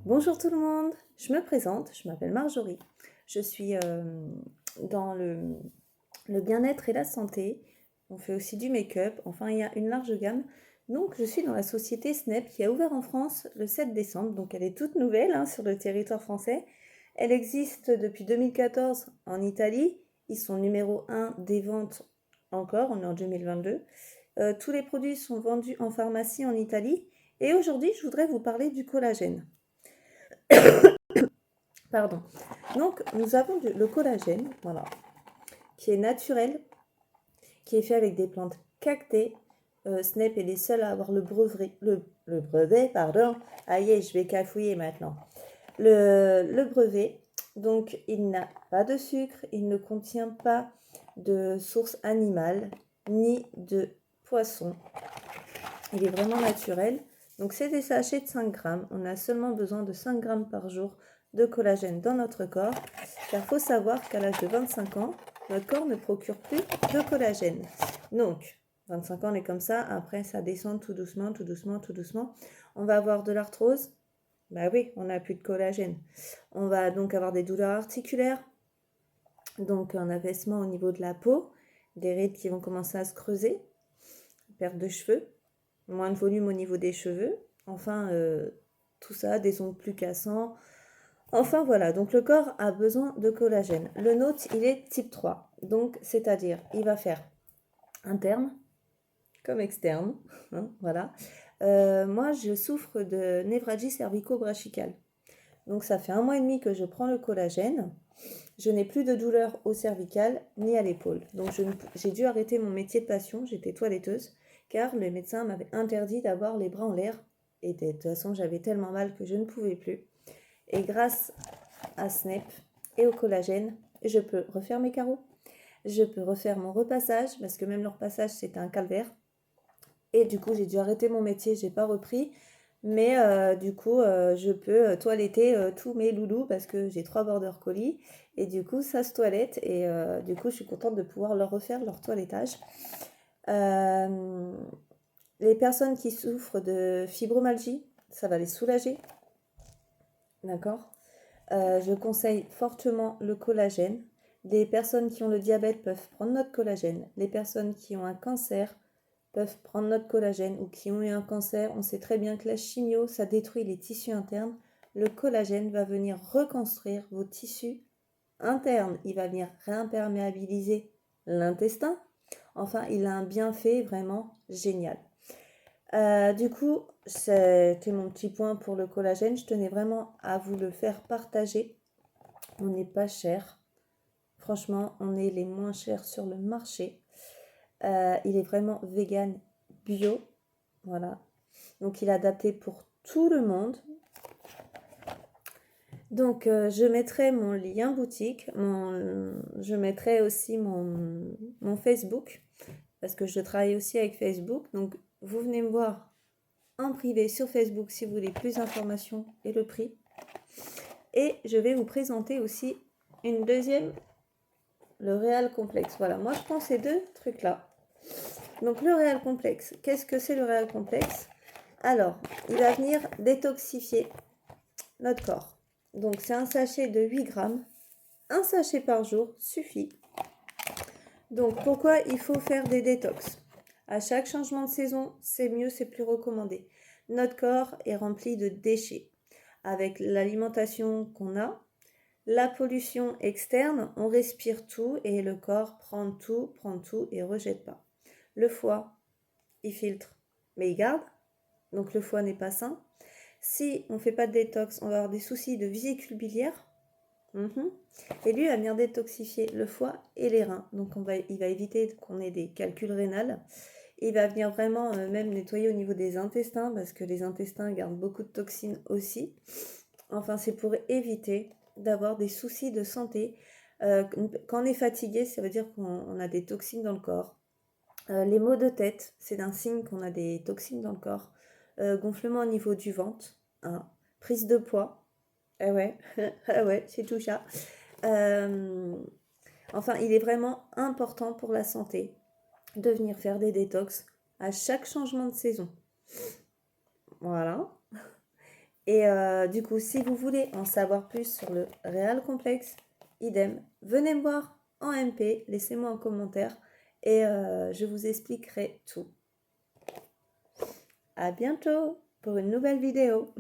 Bonjour tout le monde, je me présente, je m'appelle Marjorie. Je suis dans le bien-être et la santé. On fait aussi du make-up, enfin il y a une large gamme. Donc je suis dans la société Snep qui a ouvert en France le 7 décembre, donc elle est toute nouvelle sur le territoire français. Elle existe depuis 2014 en Italie, ils sont numéro 1 des ventes encore, on est en 2022. Tous les produits sont vendus en pharmacie en Italie et aujourd'hui je voudrais vous parler du collagène. Pardon. Donc, nous avons le collagène, voilà, qui est naturel, qui est fait avec des plantes cactées. Snap est les seuls à avoir le brevet, pardon. Aïe, je vais cafouiller maintenant. Le brevet, donc il n'a pas de sucre, il ne contient pas de source animale, ni de poisson. Il est vraiment naturel. Donc c'est des sachets de 5 grammes. On a seulement besoin de 5 grammes par jour de collagène dans notre corps. Car il faut savoir qu'à l'âge de 25 ans, notre corps ne procure plus de collagène. Donc, 25 ans, on est comme ça. Après, ça descend tout doucement, tout doucement, tout doucement. On va avoir de l'arthrose. Bah oui, on n'a plus de collagène. On va donc avoir des douleurs articulaires. Donc un affaissement au niveau de la peau. Des rides qui vont commencer à se creuser. Perte de cheveux. Moins de volume au niveau des cheveux. Enfin, tout ça, des ongles plus cassants. Enfin voilà, donc le corps a besoin de collagène. Le nôtre, il est type 3. Donc, c'est-à-dire, il va faire interne comme externe. Voilà. Moi, je souffre de névralgie cervico-brachiale. Donc, ça fait 1 mois et demi que je prends le collagène. Je n'ai plus de douleur au cervical ni à l'épaule. Donc, j'ai dû arrêter mon métier de passion. J'étais toiletteuse car le médecin m'avait interdit d'avoir les bras en l'air. Et de toute façon, j'avais tellement mal que je ne pouvais plus. Et grâce à Snap et au collagène, je peux refaire mes carreaux. Je peux refaire mon repassage, parce que même le repassage, c'était un calvaire. Et du coup, j'ai dû arrêter mon métier, j'ai pas repris. Mais du coup, je peux toiletter tous mes loulous, parce que j'ai 3 border collies. Et du coup, ça se toilette. Et du coup, je suis contente de pouvoir leur refaire leur toilettage. Les personnes qui souffrent de fibromyalgie, ça va les soulager. D'accord. Je conseille fortement le collagène. Les personnes qui ont le diabète peuvent prendre notre collagène. Les personnes qui ont un cancer peuvent prendre notre collagène ou qui ont eu un cancer. On sait très bien que la chimio, ça détruit les tissus internes. Le collagène va venir reconstruire vos tissus internes. Il va venir réimperméabiliser l'intestin. Enfin, il a un bienfait vraiment génial. Du coup, c'était mon petit point pour le collagène. Je tenais vraiment à vous le faire partager. On n'est pas cher. Franchement, on est les moins chers sur le marché. Il est vraiment vegan, bio. Voilà. Donc, il est adapté pour tout le monde. Donc, je mettrai mon lien boutique. Je mettrai aussi mon Facebook. Parce que je travaille aussi avec Facebook. Donc, vous venez me voir en privé sur Facebook si vous voulez plus d'informations et le prix. Et je vais vous présenter aussi une deuxième, le Real Complexe. Voilà, moi je prends ces deux trucs-là. Donc le Real Complexe, qu'est-ce que c'est le Real Complexe? Alors, il va venir détoxifier notre corps. Donc c'est un sachet de 8 grammes. Un sachet par jour suffit. Donc pourquoi il faut faire des détox? À chaque changement de saison, c'est mieux, c'est plus recommandé. Notre corps est rempli de déchets. Avec l'alimentation qu'on a, la pollution externe, on respire tout et le corps prend tout et rejette pas. Le foie, il filtre, mais il garde. Donc le foie n'est pas sain. Si on ne fait pas de détox, on va avoir des soucis de vésicule biliaire. Et lui, il va venir détoxifier le foie et les reins. Donc il va éviter qu'on ait des calculs rénals. Il va venir vraiment même nettoyer au niveau des intestins, parce que les intestins gardent beaucoup de toxines aussi. Enfin, c'est pour éviter d'avoir des soucis de santé. Quand on est fatigué, ça veut dire qu'on a des toxines dans le corps. Les maux de tête, c'est un signe qu'on a des toxines dans le corps. Gonflement au niveau du ventre. Prise de poids. Ah ouais, ah ouais, c'est tout ça. Enfin, il est vraiment important pour la santé de venir faire des détox à chaque changement de saison. Voilà. Et du coup, si vous voulez en savoir plus sur le réel complexe, idem, venez me voir en MP, laissez-moi un commentaire et je vous expliquerai tout. À bientôt pour une nouvelle vidéo.